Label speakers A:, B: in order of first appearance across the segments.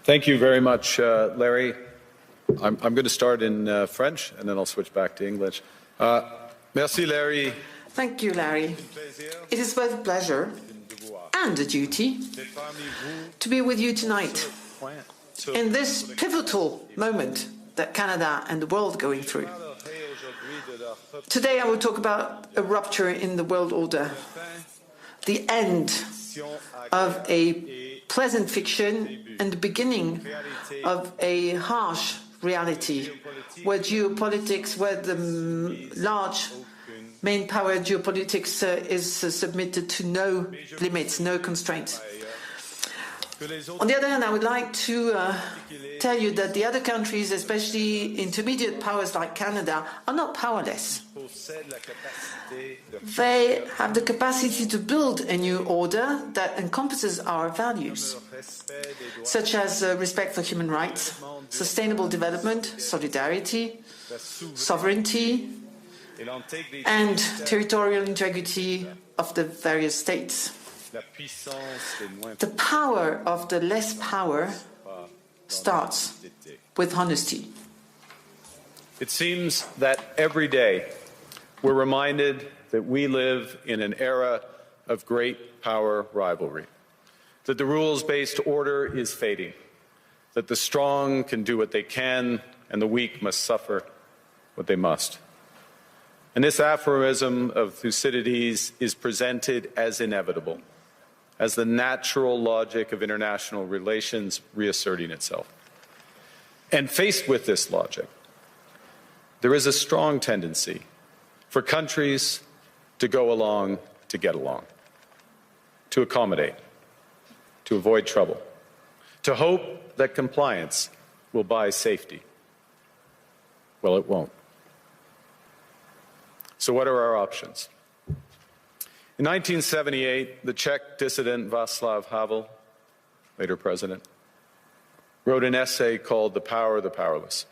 A: Thank you very much, Larry. I'm going to start in French, and then I'll switch back to English. Merci, Larry.
B: Thank you, Larry. It is both a pleasure and a duty to be with you tonight in this pivotal moment that Canada and the world are going through. Today I will talk about a rupture in the world order, the end of a pleasant fiction and the beginning of a harsh reality, where geopolitics, where the large main power geopolitics is submitted to no limits, no constraints. On the other hand, I would like to tell you that the other countries, especially intermediate powers like Canada, are not powerless. They have the capacity to build a new order that encompasses our values, such as respect for human rights, sustainable development, solidarity, sovereignty, and territorial integrity of the various states. The power of the less power starts with honesty.
A: It seems that every day we're reminded that we live in an era of great power rivalry, that the rules-based order is fading, that the strong can do what they can and the weak must suffer what they must. And this aphorism of Thucydides is presented as inevitable, as the natural logic of international relations reasserting itself. And faced with this logic, there is a strong tendency for countries to go along to get along, to accommodate, to avoid trouble, to hope that compliance will buy safety. Well, it won't. So what are our options? In 1978, the Czech dissident Václav Havel, later president, wrote an essay called The Power of the Powerless.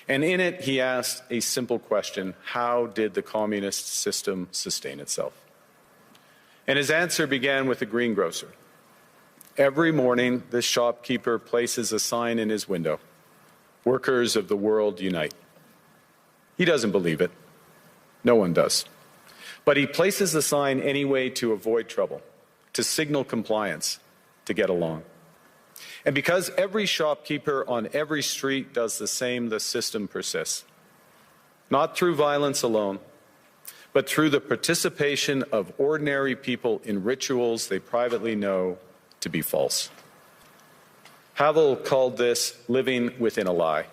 A: And in it, he asked a simple question: how did the communist system sustain itself? And his answer began with a greengrocer. Every morning, this shopkeeper places a sign in his window: "Workers of the world unite." He doesn't believe it. No one does. But he places the sign anyway to avoid trouble, to signal compliance, to get along. And because every shopkeeper on every street does the same, the system persists. Not through violence alone, but through the participation of ordinary people in rituals they privately know to be false. Havel called this living within a lie.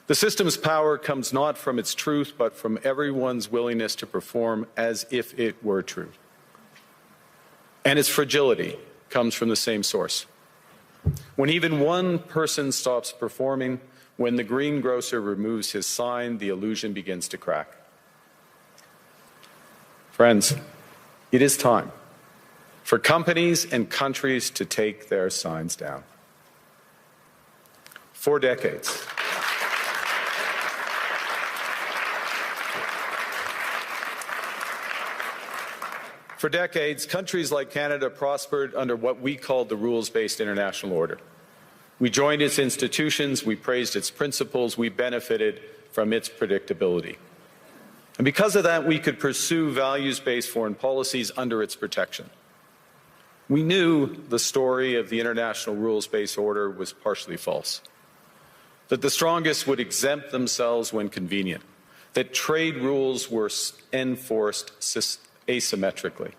A: The system's power comes not from its truth, but from everyone's willingness to perform as if it were true. And its fragility comes from the same source. When even one person stops performing, when the greengrocer removes his sign, the illusion begins to crack. Friends, it is time for companies and countries to take their signs down. For decades, countries like Canada prospered under what we called the rules-based international order. We joined its institutions, we praised its principles, we benefited from its predictability. And because of that, we could pursue values-based foreign policies under its protection. We knew the story of the international rules-based order was partially false, that the strongest would exempt themselves when convenient, that trade rules were enforced asymmetrically.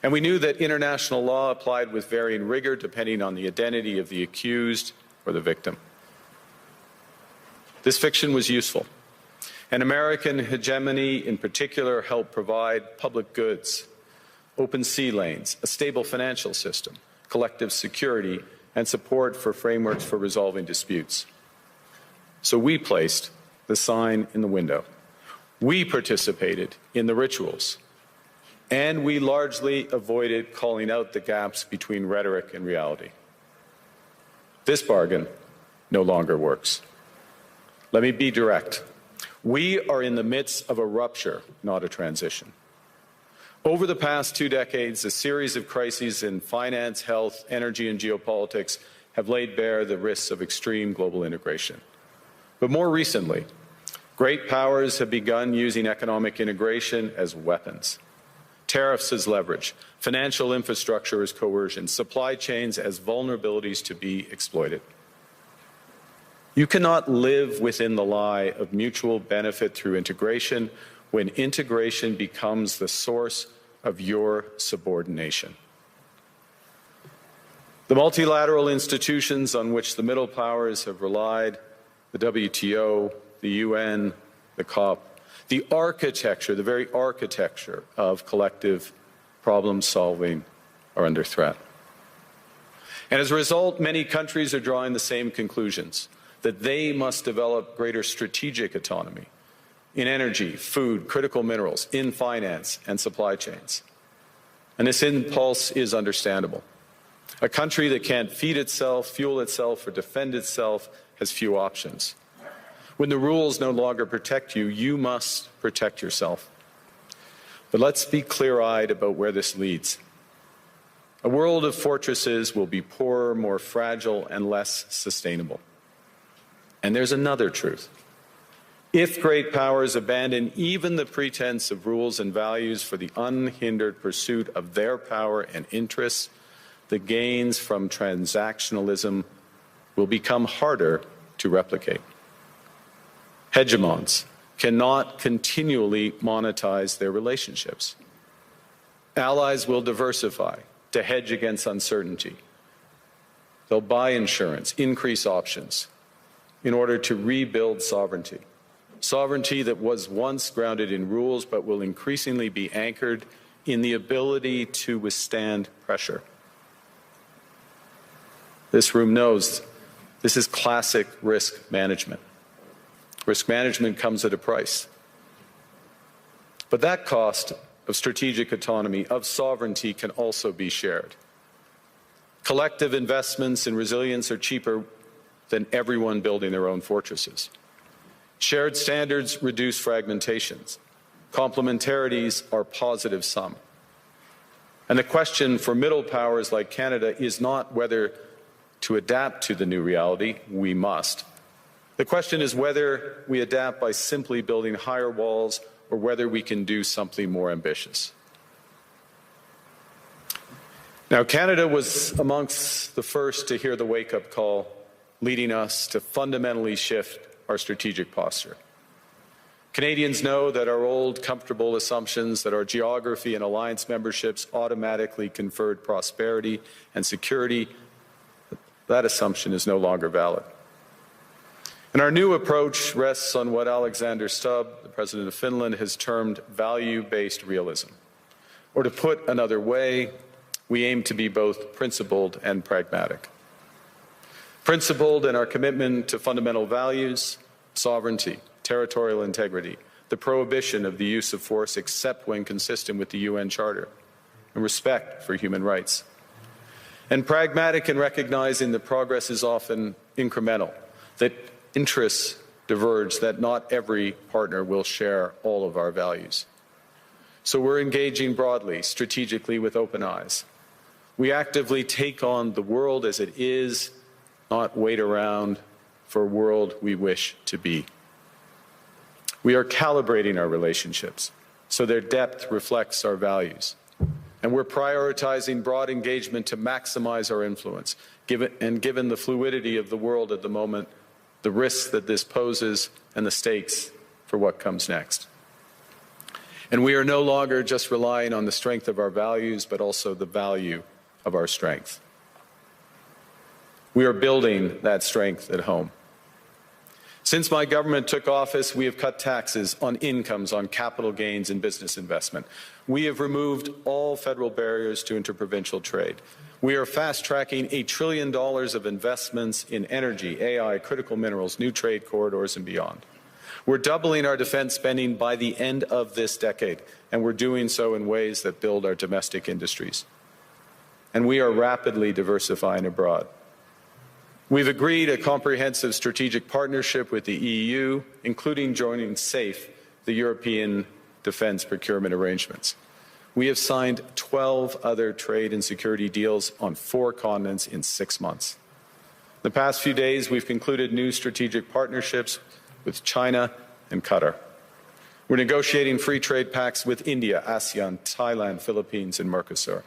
A: And we knew that international law applied with varying rigor depending on the identity of the accused or the victim. This fiction was useful, and American hegemony in particular helped provide public goods, open sea lanes, a stable financial system, collective security, and support for frameworks for resolving disputes. So we placed the sign in the window. We participated in the rituals, and we largely avoided calling out the gaps between rhetoric and reality. This bargain no longer works. Let me be direct. We are in the midst of a rupture, not a transition. Over the past 2 decades, a series of crises in finance, health, energy, and geopolitics have laid bare the risks of extreme global integration. But more recently, great powers have begun using economic integration as weapons. Tariffs as leverage, financial infrastructure as coercion, supply chains as vulnerabilities to be exploited. You cannot live within the lie of mutual benefit through integration when integration becomes the source of your subordination. The multilateral institutions on which the middle powers have relied, the WTO, the UN, the COP, the architecture, the very architecture of collective problem solving are under threat. And as a result, many countries are drawing the same conclusions, that they must develop greater strategic autonomy in energy, food, critical minerals, in finance and supply chains. And this impulse is understandable. A country that can't feed itself, fuel itself, or defend itself has few options. When the rules no longer protect you, you must protect yourself. But let's be clear-eyed about where this leads. A world of fortresses will be poorer, more fragile, and less sustainable. And there's another truth. If great powers abandon even the pretense of rules and values for the unhindered pursuit of their power and interests, the gains from transactionalism will become harder to replicate. Hegemons cannot continually monetize their relationships. Allies will diversify to hedge against uncertainty. They'll buy insurance, increase options in order to rebuild sovereignty. Sovereignty that was once grounded in rules but will increasingly be anchored in the ability to withstand pressure. This room knows this is classic risk management. Risk management comes at a price. But that cost of strategic autonomy, of sovereignty, can also be shared. Collective investments in resilience are cheaper than everyone building their own fortresses. Shared standards reduce fragmentations. Complementarities are positive sum. And the question for middle powers like Canada is not whether to adapt to the new reality. We must. The question is whether we adapt by simply building higher walls or whether we can do something more ambitious. Now, Canada was amongst the first to hear the wake-up call, leading us to fundamentally shift our strategic posture. Canadians know that our old, comfortable assumptions that our geography and alliance memberships automatically conferred prosperity and security, that assumption is no longer valid. And our new approach rests on what Alexander Stubb, the President of Finland, has termed value-based realism. Or to put another way, we aim to be both principled and pragmatic. Principled in our commitment to fundamental values, sovereignty, territorial integrity, the prohibition of the use of force except when consistent with the UN Charter, and respect for human rights. And pragmatic in recognizing that progress is often incremental, that interests diverge, that not every partner will share all of our values. So we're engaging broadly, strategically, with open eyes. We actively take on the world as it is, not wait around for a world we wish to be. We are calibrating our relationships so their depth reflects our values. And we're prioritizing broad engagement to maximize our influence, given the fluidity of the world at the moment, the risks that this poses, and the stakes for what comes next. And we are no longer just relying on the strength of our values, but also the value of our strength. We are building that strength at home. Since my government took office, we have cut taxes on incomes, on capital gains and business investment. We have removed all federal barriers to interprovincial trade. We are fast-tracking $1 trillion of investments in energy, AI, critical minerals, new trade corridors, and beyond. We're doubling our defense spending by the end of this decade, and we're doing so in ways that build our domestic industries. And we are rapidly diversifying abroad. We've agreed a comprehensive strategic partnership with the EU, including joining SAFE, the European Defence Procurement Arrangements. We have signed 12 other trade and security deals on 4 continents in 6 months. In the past few days, we've concluded new strategic partnerships with China and Qatar. We're negotiating free trade pacts with India, ASEAN, Thailand, Philippines, and Mercosur.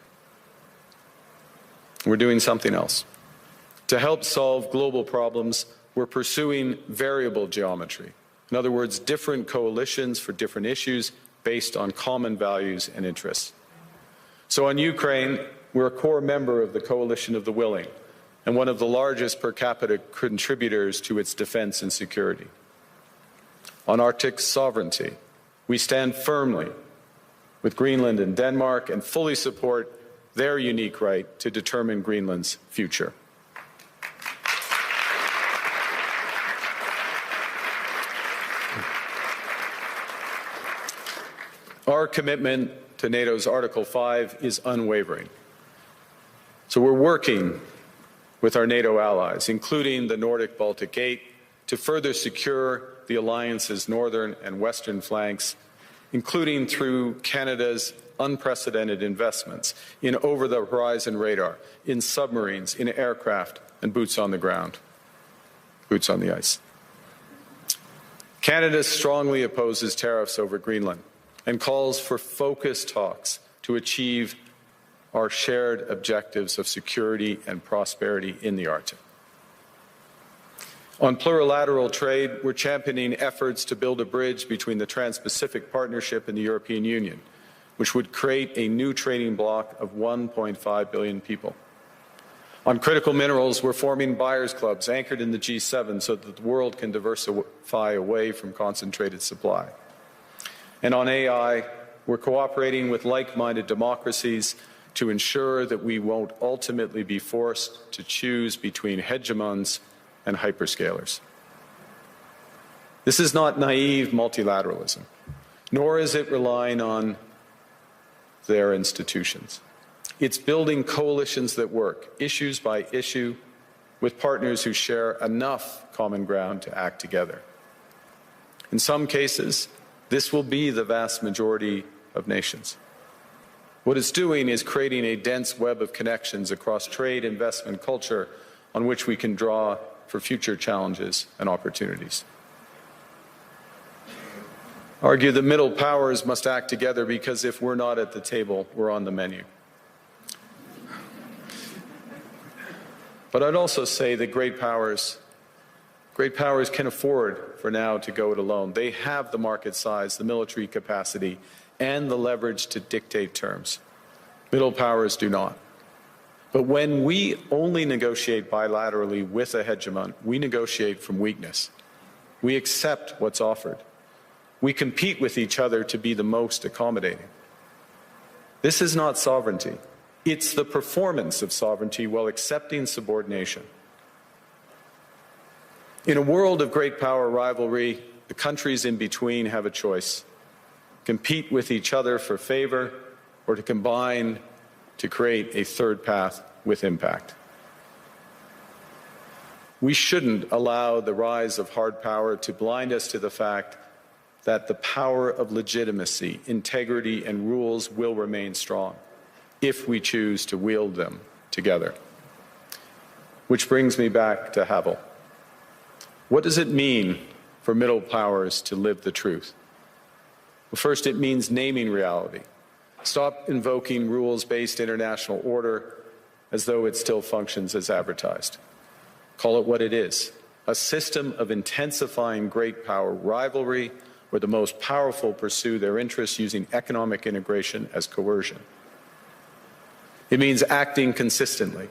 A: We're doing something else. To help solve global problems, we're pursuing variable geometry. In other words, different coalitions for different issues based on common values and interests. So on Ukraine, we're a core member of the Coalition of the Willing and one of the largest per capita contributors to its defense and security. On Arctic sovereignty, we stand firmly with Greenland and Denmark and fully support their unique right to determine Greenland's future. Our commitment to NATO's Article 5 is unwavering. So we're working with our NATO allies, including the Nordic-Baltic Gate, to further secure the alliance's northern and western flanks, including through Canada's unprecedented investments in over-the-horizon radar, in submarines, in aircraft, and boots on the ground, boots on the ice. Canada strongly opposes tariffs over Greenland and calls for focused talks to achieve our shared objectives of security and prosperity in the Arctic. On plurilateral trade, we're championing efforts to build a bridge between the Trans-Pacific Partnership and the European Union, which would create a new trading bloc of 1.5 billion people. On critical minerals, we're forming buyers' clubs anchored in the G7 so that the world can diversify away from concentrated supply. And on AI, we're cooperating with like-minded democracies to ensure that we won't ultimately be forced to choose between hegemons and hyperscalers. This is not naive multilateralism, nor is it relying on their institutions. It's building coalitions that work, issues by issue, with partners who share enough common ground to act together. In some cases, this will be the vast majority of nations. What it's doing is creating a dense web of connections across trade, investment, culture, on which we can draw for future challenges and opportunities. Argue the middle powers must act together because if we're not at the table, we're on the menu. But I'd also say that great powers can afford for now to go it alone. They have the market size, the military capacity, and the leverage to dictate terms. Middle powers do not. But when we only negotiate bilaterally with a hegemon, we negotiate from weakness. We accept what's offered. We compete with each other to be the most accommodating. This is not sovereignty. It's the performance of sovereignty while accepting subordination. In a world of great power rivalry, the countries in between have a choice: compete with each other for favor, or to combine to create a third path with impact. We shouldn't allow the rise of hard power to blind us to the fact that the power of legitimacy, integrity, and rules will remain strong if we choose to wield them together. Which brings me back to Havel. What does it mean for middle powers to live the truth? Well, first, it means naming reality. Stop invoking rules-based international order as though it still functions as advertised. Call it what it is: a system of intensifying great power rivalry where the most powerful pursue their interests using economic integration as coercion. It means acting consistently,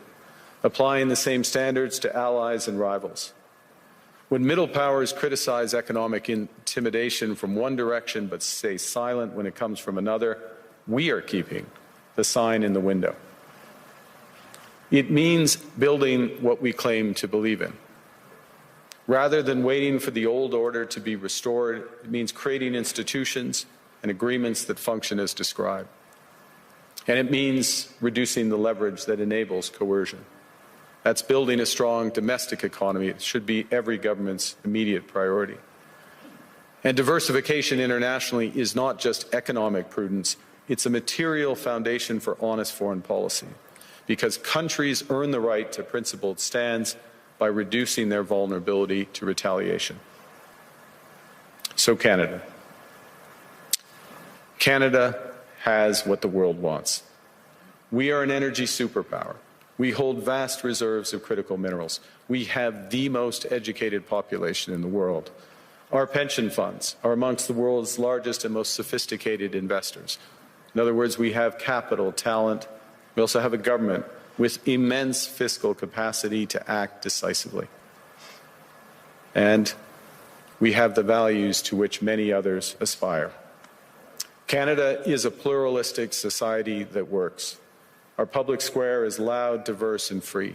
A: applying the same standards to allies and rivals. When middle powers criticize economic intimidation from one direction but stay silent when it comes from another, we are keeping the sign in the window. It means building what we claim to believe in. Rather than waiting for the old order to be restored, it means creating institutions and agreements that function as described. And it means reducing the leverage that enables coercion. That's building a strong domestic economy. It should be every government's immediate priority. And diversification internationally is not just economic prudence, It's a material foundation for honest foreign policy, because countries earn the right to principled stands by reducing their vulnerability to retaliation. So Canada. Canada has what the world wants. We are an energy superpower. We hold vast reserves of critical minerals. We have the most educated population in the world. Our pension funds are amongst the world's largest and most sophisticated investors. In other words, we have capital, talent. We also have a government with immense fiscal capacity to act decisively. And we have the values to which many others aspire. Canada is a pluralistic society that works. Our public square is loud, diverse, and free.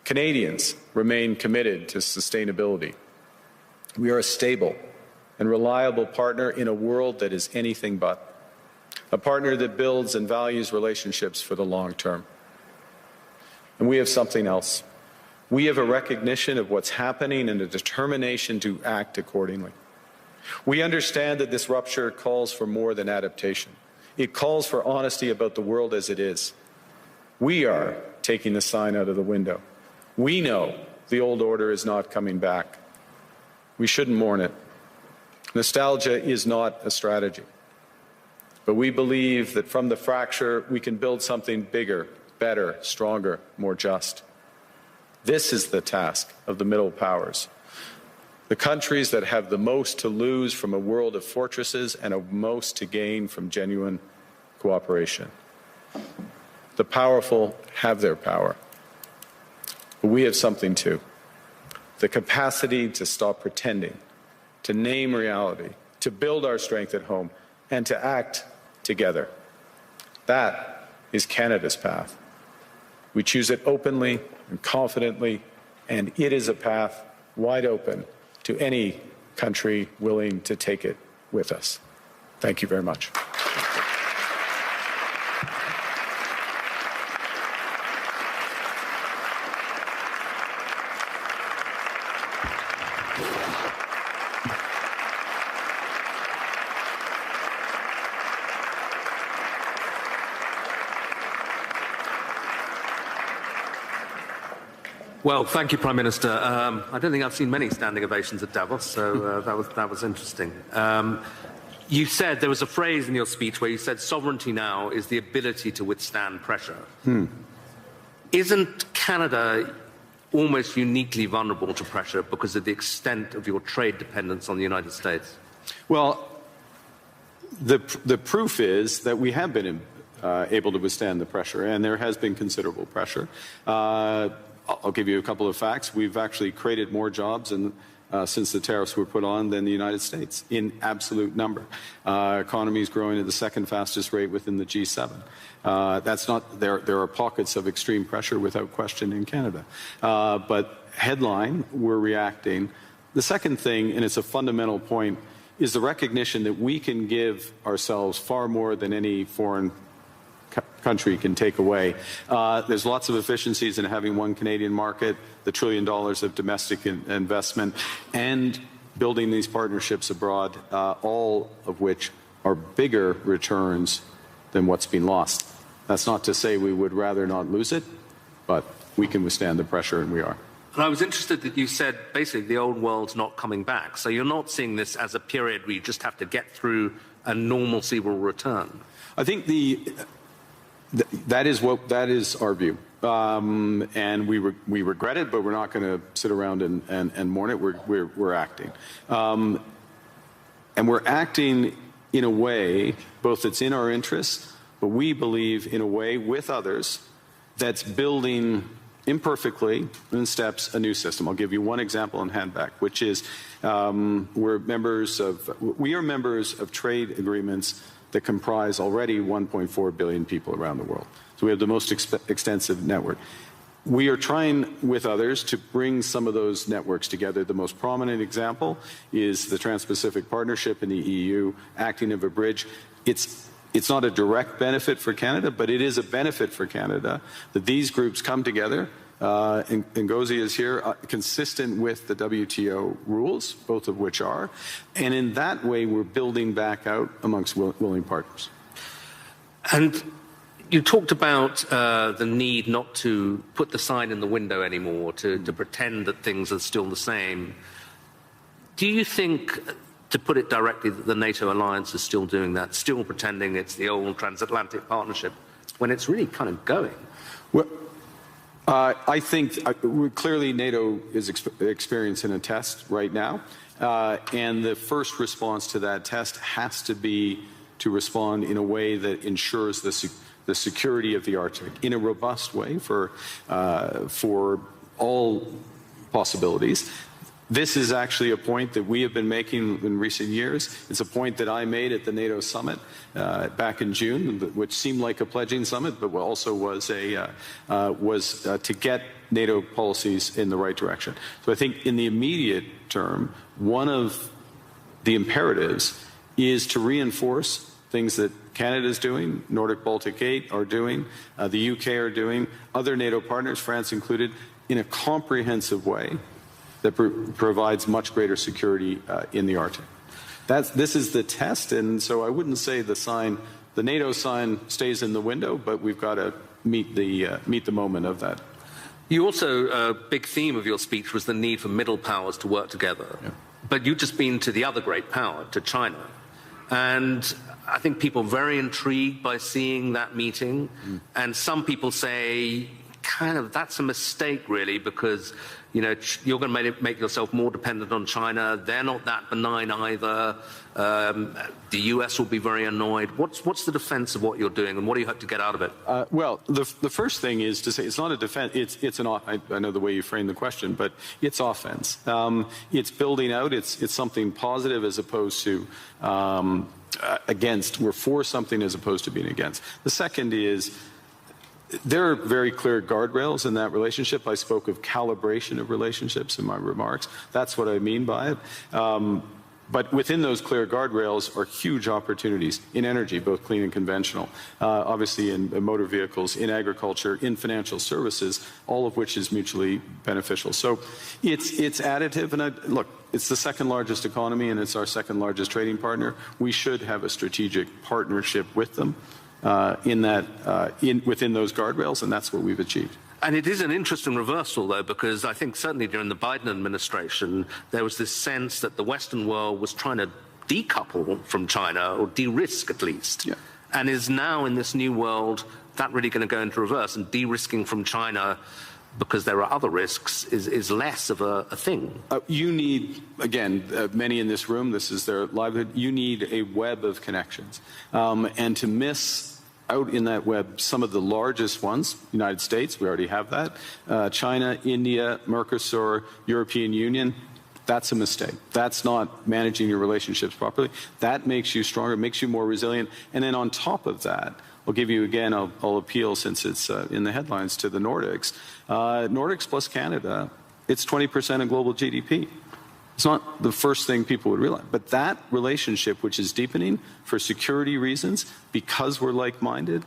A: Canadians remain committed to sustainability. We are a stable and reliable partner in a world that is anything but. A partner that builds and values relationships for the long term. And we have something else. We have a recognition of what's happening and a determination to act accordingly. We understand that this rupture calls for more than adaptation. It calls for honesty about the world as it is. We are taking the sign out of the window. We know the old order is not coming back. We shouldn't mourn it. Nostalgia is not a strategy. But we believe that from the fracture, we can build something bigger, better, stronger, more just. This is the task of the middle powers. The countries that have the most to lose from a world of fortresses and the most to gain from genuine cooperation. The powerful have their power. But we have something too. The capacity to stop pretending, to name reality, to build our strength at home, and to act together. That is Canada's path. We choose it openly and confidently, and it is a path wide open to any country willing to take it with us. Thank you very much.
C: Well, thank you, Prime Minister. I don't think I've seen many standing ovations at Davos, so that was interesting. You said, there was a phrase in your speech where you said sovereignty now is the ability to withstand pressure. Isn't Canada almost uniquely vulnerable to pressure because of the extent of your trade dependence on the United States?
A: Well, the proof is that we have been able to withstand the pressure, and there has been considerable pressure. I'll give you a couple of facts. We've actually created more jobs since the tariffs were put on than the United States in absolute number. Economy is growing at the second fastest rate within the G7. That's not there. There are pockets of extreme pressure without question in Canada, but headline, we're reacting. The second thing, and it's a fundamental point, is the recognition that we can give ourselves far more than any foreign country can take away. There's lots of efficiencies in having one Canadian market, the $1 trillion of domestic investment, and building these partnerships abroad, all of which are bigger returns than what's been lost. That's not to say we would rather not lose it, but we can withstand the pressure, and we are.
C: And I was interested that you said basically the old world's not coming back. So you're not seeing this as a period where you just have to get through and normalcy will return.
A: I think that is our view, and we regret it, but we're not going to sit around and mourn it. We're acting, and we're acting in a way both that's in our interest, but we believe in a way with others that's building imperfectly in steps a new system. I'll give you one example and hand back, which is we are members of trade agreements that comprise already 1.4 billion people around the world. So we have the most extensive network. We are trying with others to bring some of those networks together. The most prominent example is the Trans-Pacific Partnership in the EU, acting as a bridge. It's not a direct benefit for Canada, but it is a benefit for Canada that these groups come together. Ngozi is here, consistent with the WTO rules, both of which are. And in that way, we're building back out amongst willing partners.
C: And you talked about the need not to put the sign in the window anymore, to pretend that things are still the same. Do you think, to put it directly, that the NATO alliance is still doing that, still pretending it's the old transatlantic partnership, when it's really kind of going?
A: Well, I think clearly NATO is experiencing a test right now, and the first response to that test has to be to respond in a way that ensures the security of the Arctic in a robust way for all possibilities. This is actually a point that we have been making in recent years. It's a point that I made at the NATO summit back in June, which seemed like a pledging summit, but also was to get NATO policies in the right direction. So I think in the immediate term, one of the imperatives is to reinforce things that Canada is doing, Nordic-Baltic 8 are doing, the UK are doing, other NATO partners, France included, in a comprehensive way that provides much greater security in the Arctic. This is the test, and so I wouldn't say the NATO sign stays in the window, but we've got to meet the moment of that.
C: You also, a big theme of your speech was the need for middle powers to work together. Yeah. But you've just been to the other great power, to China. And I think people are very intrigued by seeing that meeting. And some people say, kind of, that's a mistake, really, because you're going to make yourself more dependent on China. They're not that benign either. The US will be very annoyed. What's the defense of what you're doing, and what do you hope to get out of it?
A: Well, the first thing is to say it's not a defense. It's an. I know the way you framed the question, but it's offense. It's building out. It's something positive as opposed to against. We're for something as opposed to being against. The second is, there are very clear guardrails in that relationship. I spoke of calibration of relationships in my remarks. That's what I mean by it. But within those clear guardrails are huge opportunities in energy, both clean and conventional, obviously in motor vehicles, in agriculture, in financial services, all of which is mutually beneficial. So it's additive. And look, it's the second largest economy, and it's our second largest trading partner. We should have a strategic partnership with them. Within those guardrails, and that's what we've achieved.
C: And it is an interesting reversal, though, because I think certainly during the Biden administration, there was this sense that the Western world was trying to decouple from China, or de-risk at least. Yeah. And is now in this new world that really going to go into reverse, and de-risking from China because there are other risks is less of a thing?
A: You need, again, many in this room, this is their livelihood, you need a web of connections. And to miss out in that web some of the largest ones, United States, we already have that, China, India, Mercosur, European Union, that's a mistake. That's not managing your relationships properly. That makes you stronger, makes you more resilient. And then on top of that, I'll give you again, I'll appeal, since it's in the headlines, to the Nordics. Nordics plus Canada, it's 20% of global GDP. It's not the first thing people would realize. But that relationship, which is deepening for security reasons, because we're like-minded,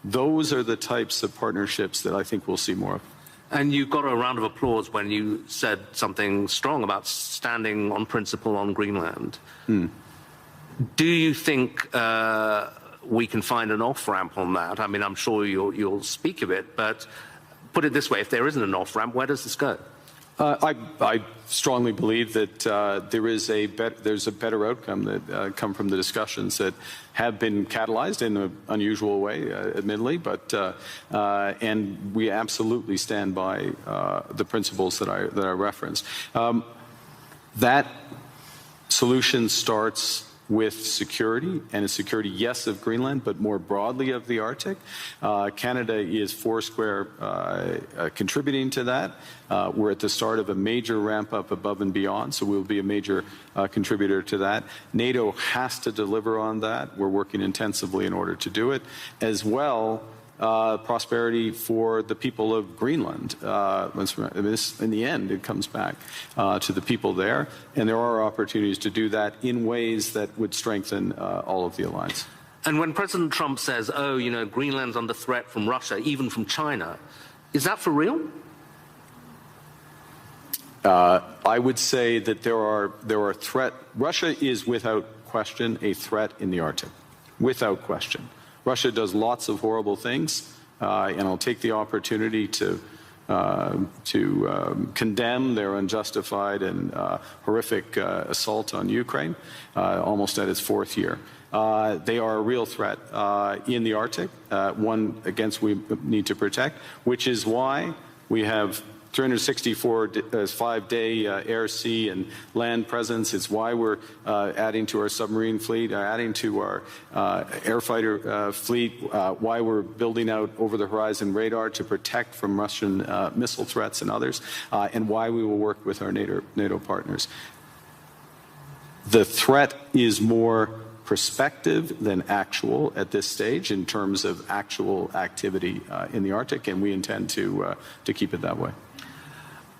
A: those are the types of partnerships that I think we'll see more of.
C: And you got a round of applause when you said something strong about standing on principle on Greenland. Do you think we can find an off-ramp on that? I mean, I'm sure you'll speak of it, but put it this way, if there isn't an off-ramp, where does this go?
A: I strongly believe that there's a better outcome that come from the discussions that have been catalyzed in an unusual way, admittedly, but and we absolutely stand by the principles that I referenced. That solution starts with security, and a security, yes, of Greenland, but more broadly of the Arctic. Canada is foursquare contributing to that. We're at the start of a major ramp up above and beyond, so we'll be a major contributor to that. NATO has to deliver on that. We're working intensively in order to do it. As well, prosperity for the people of Greenland. In the end, it comes back to the people there, and there are opportunities to do that in ways that would strengthen all of the alliance.
C: And when President Trump says, oh, Greenland's under threat from Russia, even from China, is that for real?
A: I would say that there are threats. Russia is without question a threat in the Arctic, without question. Russia does lots of horrible things, and I'll take the opportunity to condemn their unjustified and horrific assault on Ukraine, almost at its 4th year. They are a real threat in the Arctic, one against we need to protect, which is why we have 364 5-day air, sea, and land presence. It's why we're adding to our submarine fleet, adding to our air fighter fleet, why we're building out over-the-horizon radar to protect from Russian missile threats and others, and why we will work with our NATO partners. The threat is more prospective than actual at this stage in terms of actual activity in the Arctic, and we intend to keep it that way.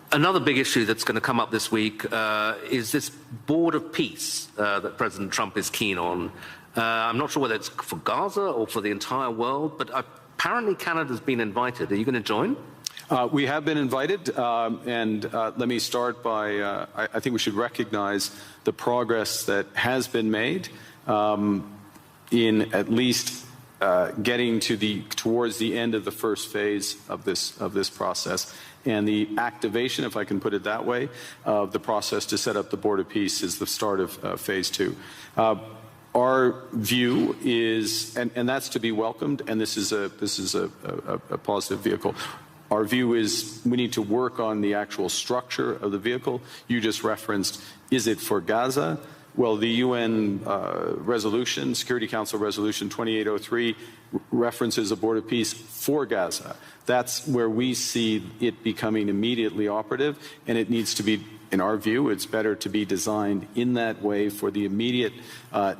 C: Another big issue that's going to come up this week is this board of peace that President Trump is keen on. I'm not sure whether it's for Gaza or for the entire world, but apparently Canada's been invited. Are you going to join?
A: We have been invited, and let me start by, I think we should recognize the progress that has been made in at least getting towards the end of the first phase of this process. And the activation, if I can put it that way, of the process to set up the Board of Peace is the start of phase 2. Our view is, and that's to be welcomed, and this is a positive vehicle. Our view is we need to work on the actual structure of the vehicle. You just referenced, is it for Gaza? Well, the UN resolution, Security Council Resolution 2803, references a Board of Peace for Gaza. That's where we see it becoming immediately operative, and it needs to be, in our view, it's better to be designed in that way for the immediate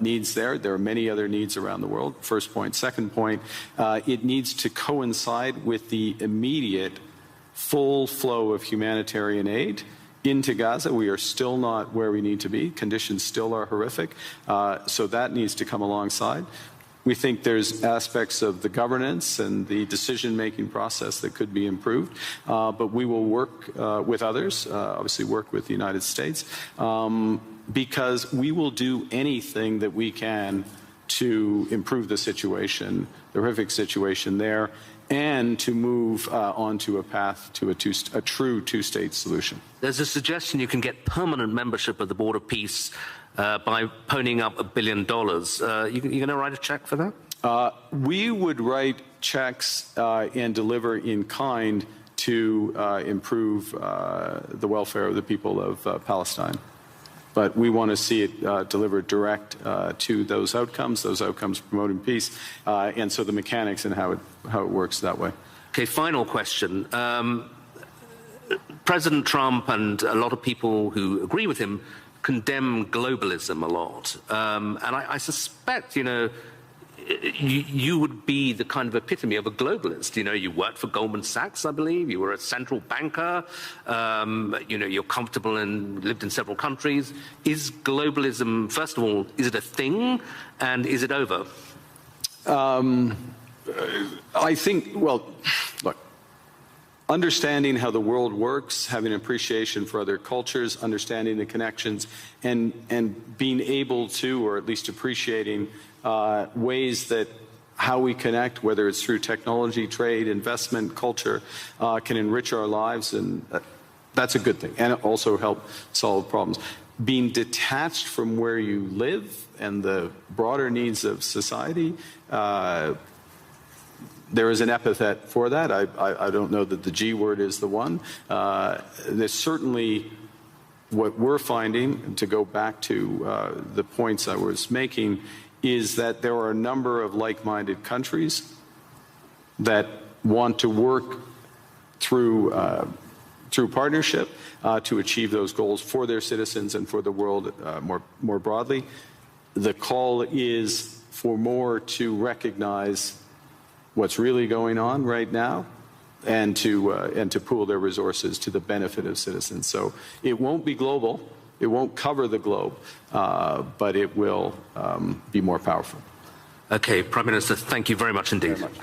A: needs there. There are many other needs around the world, first point. Second point, it needs to coincide with the immediate full flow of humanitarian aid into Gaza. We are still not where we need to be. Conditions still are horrific. So that needs to come alongside. We think there's aspects of the governance and the decision-making process that could be improved, but we will work with others, obviously work with the United States, because we will do anything that we can to improve the situation, the horrific situation there, and to move onto a path to a true two-state solution.
C: There's a suggestion you can get permanent membership of the Board of Peace by ponying up $1 billion. You going to write a check for that?
A: We would write checks and deliver in kind to improve the welfare of the people of Palestine. But we want to see it delivered direct to those outcomes promoting peace, and so the mechanics and how it works that way.
C: Okay, final question. President Trump and a lot of people who agree with him condemn globalism a lot. And I suspect, you would be the kind of epitome of a globalist. You worked for Goldman Sachs, I believe. You were a central banker. You're comfortable and lived in several countries. Is globalism, first of all, is it a thing, and is it over?
A: I think, well, look, understanding how the world works, having an appreciation for other cultures, understanding the connections, and being able to, or at least appreciating ways that how we connect, whether it's through technology, trade, investment, culture, can enrich our lives, and that's a good thing, and also help solve problems. Being detached from where you live and the broader needs of society, there is an epithet for that. I don't know that the G word is the one. There's certainly what we're finding, to go back to the points I was making, is that there are a number of like-minded countries that want to work through partnership to achieve those goals for their citizens and for the world more broadly. The call is for more to recognize what's really going on right now, and to pool their resources to the benefit of citizens. So it won't be global, it won't cover the globe, but it will be more powerful.
C: Okay, Prime Minister, thank you very much indeed.
A: Very much.